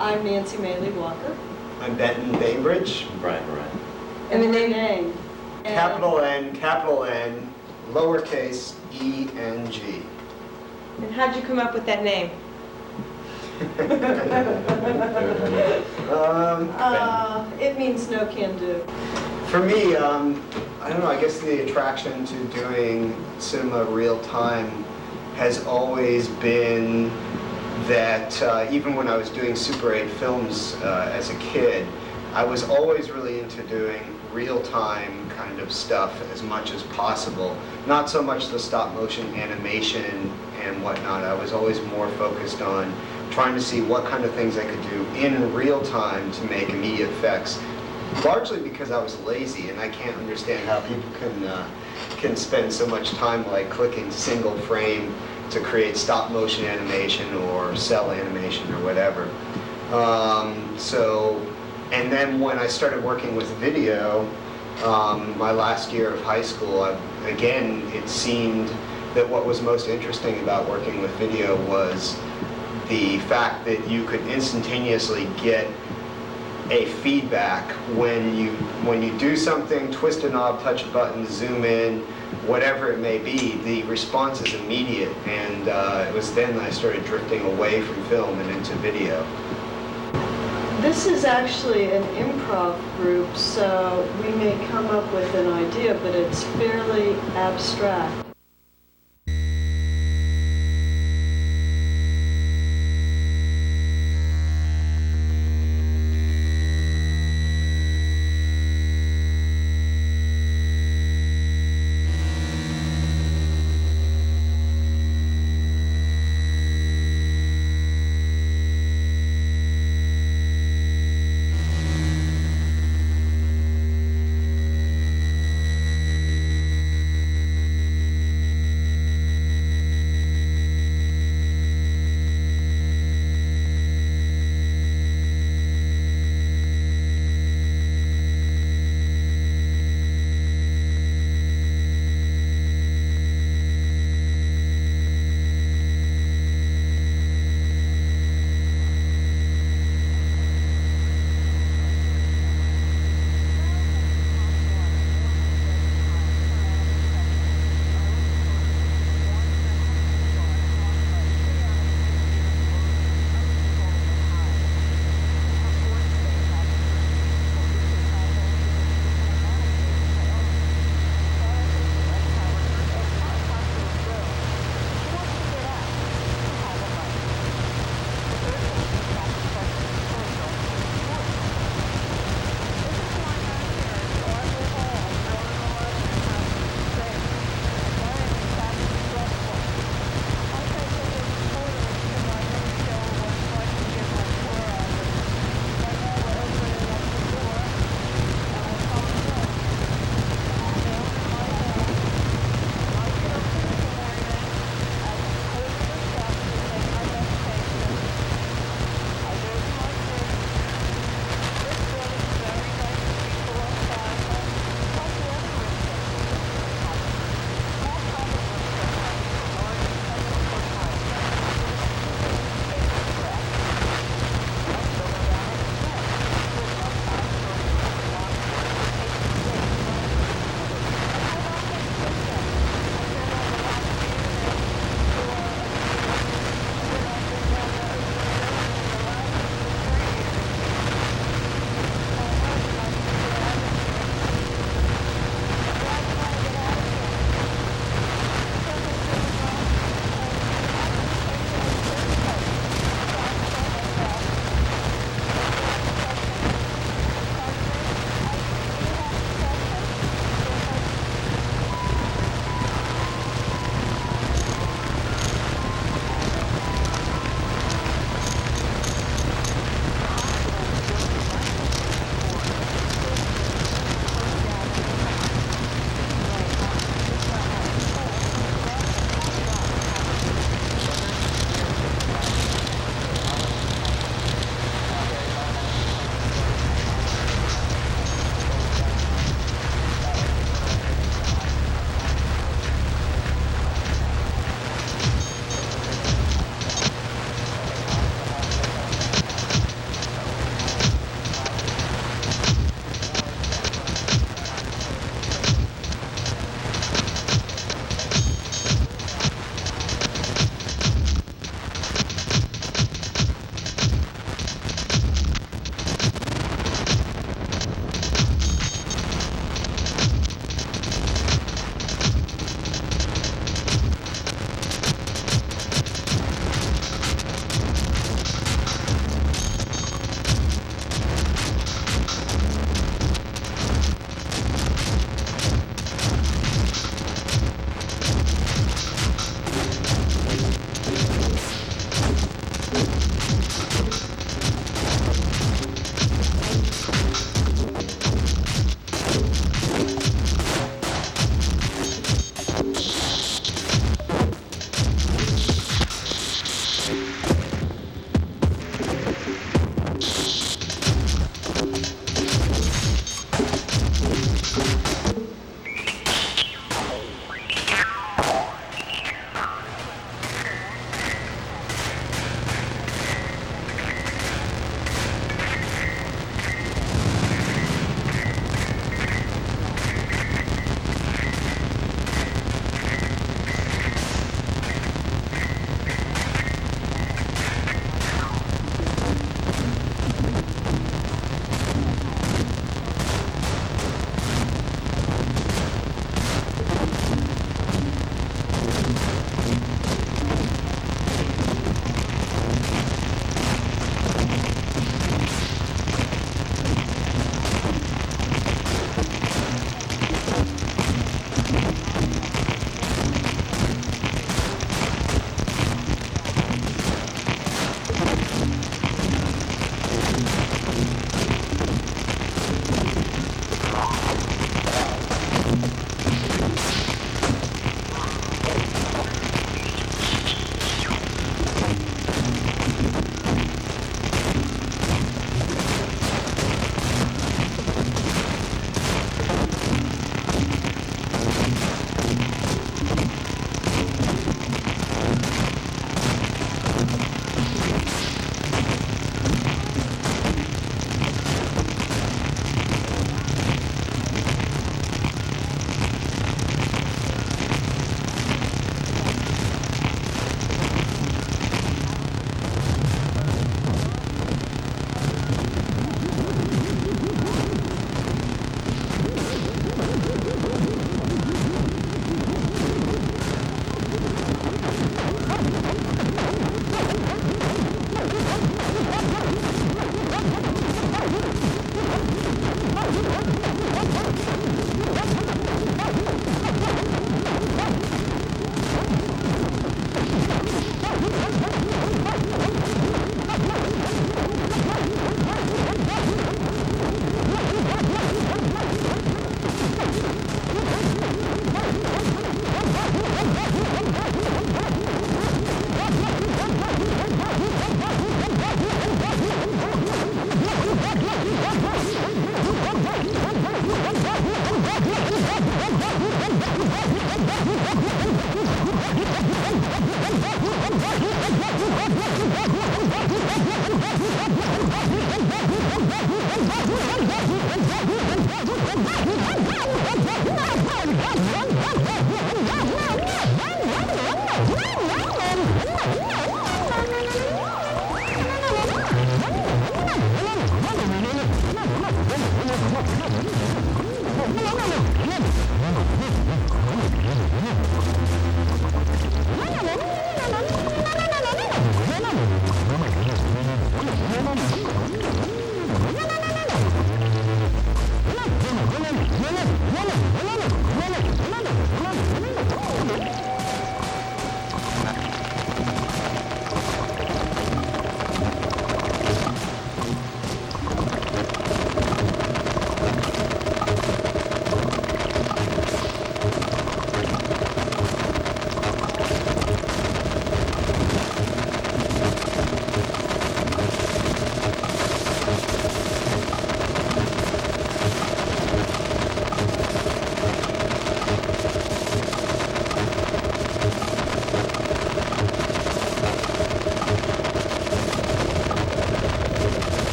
I'm Nancy Meli Walker. I'm Benton Bainbridge. Brian Moran. And NNeng. Capital N, lowercase e-n-g. And how'd you come up with that name? It means no can do. For me, I don't know, I guess the attraction to doing cinema real time has always been that even when I was doing Super 8 films as a kid, I was always really into doing real-time kind of stuff as much as possible. Not so much the stop-motion animation and whatnot. I was always more focused on trying to see what kind of things I could do in real time to make immediate effects. Largely because I was lazy, and I can't understand how people can spend so much time like clicking single frame to create stop-motion animation or cell animation or whatever. And then when I started working with video, my last year of high school, again, it seemed that what was most interesting about working with video was the fact that you could instantaneously get a feedback when you do something, twist a knob, touch a button, zoom in, whatever it may be, the response is immediate. And it was then that I started drifting away from film and into video. This is actually an improv group, so we may come up with an idea, but it's fairly abstract.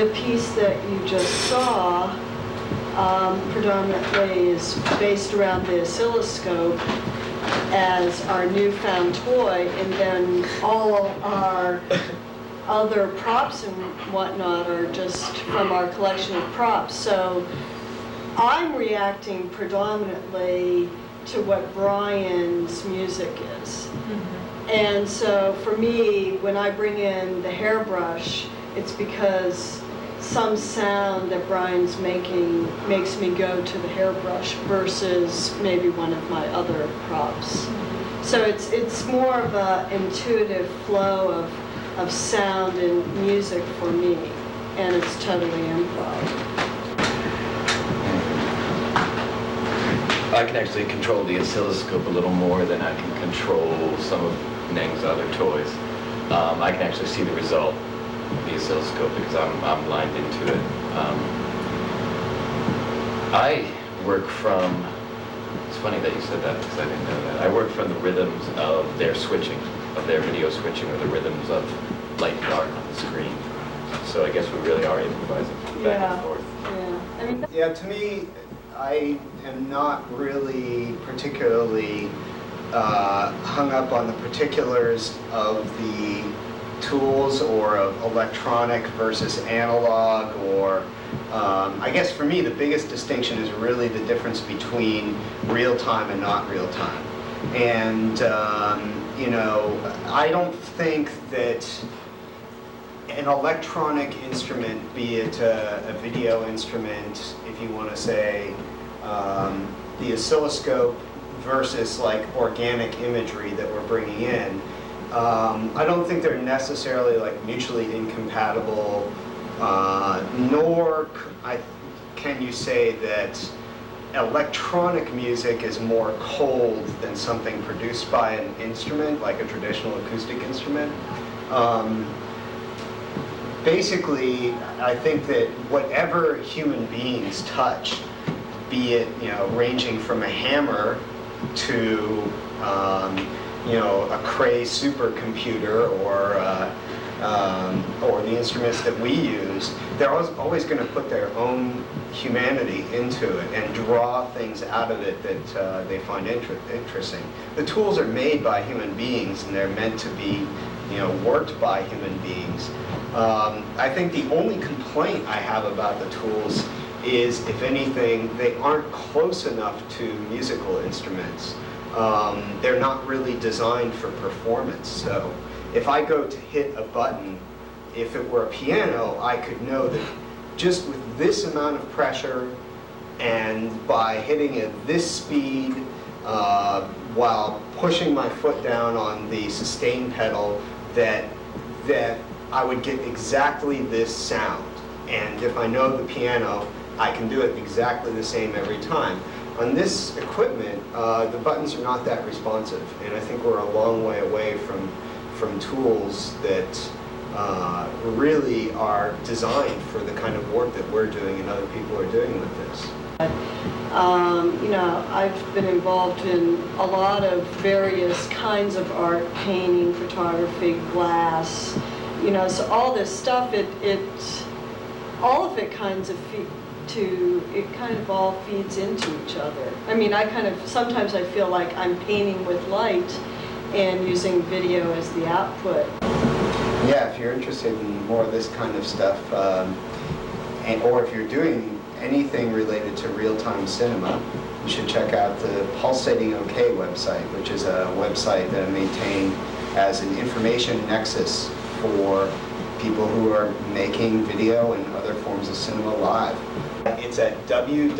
the piece that you just saw predominantly is based around the oscilloscope as our newfound toy, and then all our other props and whatnot are just from our collection of props. So I'm reacting predominantly to what Brian's music is. And so for me, when I bring in the hairbrush, it's because some sound that Brian's making makes me go to the hairbrush versus maybe one of my other props. So it's more of an intuitive flow of sound and music for me, and it's totally improv. I can actually control the oscilloscope a little more than I can control some of Neng's other toys. I can actually see the result of the oscilloscope because I'm blind into it. I work from, it's funny that you said that because I didn't know that. I work from the rhythms of their switching, of their video switching, or the rhythms of light and dark on the screen. So I guess we really are improvising back and forth. Yeah. I mean, Yeah, to me, I am not really particularly hung up on the particulars of the tools or of electronic versus analog, or I guess for me the biggest distinction is really the difference between real time and not real time. And you know, I don't think that an electronic instrument, be it a video instrument, if you want to say the oscilloscope versus like organic imagery that we're bringing in, I don't think they're necessarily like mutually incompatible, nor can you say that electronic music is more cold than something produced by an instrument, like a traditional acoustic instrument. Basically, I think that whatever human beings touch, be it, you know, ranging from a hammer to you know, a Cray supercomputer or the instruments that we use, they're always going to put their own humanity into it and draw things out of it that they find interesting. The tools are made by human beings and they're meant to be, you know, worked by human beings. I think the only complaint I have about the tools is, if anything, they aren't close enough to musical instruments. They're not really designed for performance. So if I go to hit a button, if it were a piano, I could know that just with this amount of pressure and by hitting at this speed while pushing my foot down on the sustain pedal, that I would get exactly this sound. And if I know the piano, I can do it exactly the same every time. On this equipment, the buttons are not that responsive, and I think we're a long way away from tools that really are designed for the kind of work that we're doing and other people are doing with this. you know, I've been involved in a lot of various kinds of art, painting, photography, glass, you know, so all this stuff, all of it kind of all feeds into each other. I mean, sometimes I feel like I'm painting with light and using video as the output. Yeah, if you're interested in more of this kind of stuff, or if you're doing anything related to real-time cinema, you should check out the Pulsating OK website, which is a website that I maintain as an information nexus for people who are making video and other forms of cinema live. It's at www.p-o-k.com.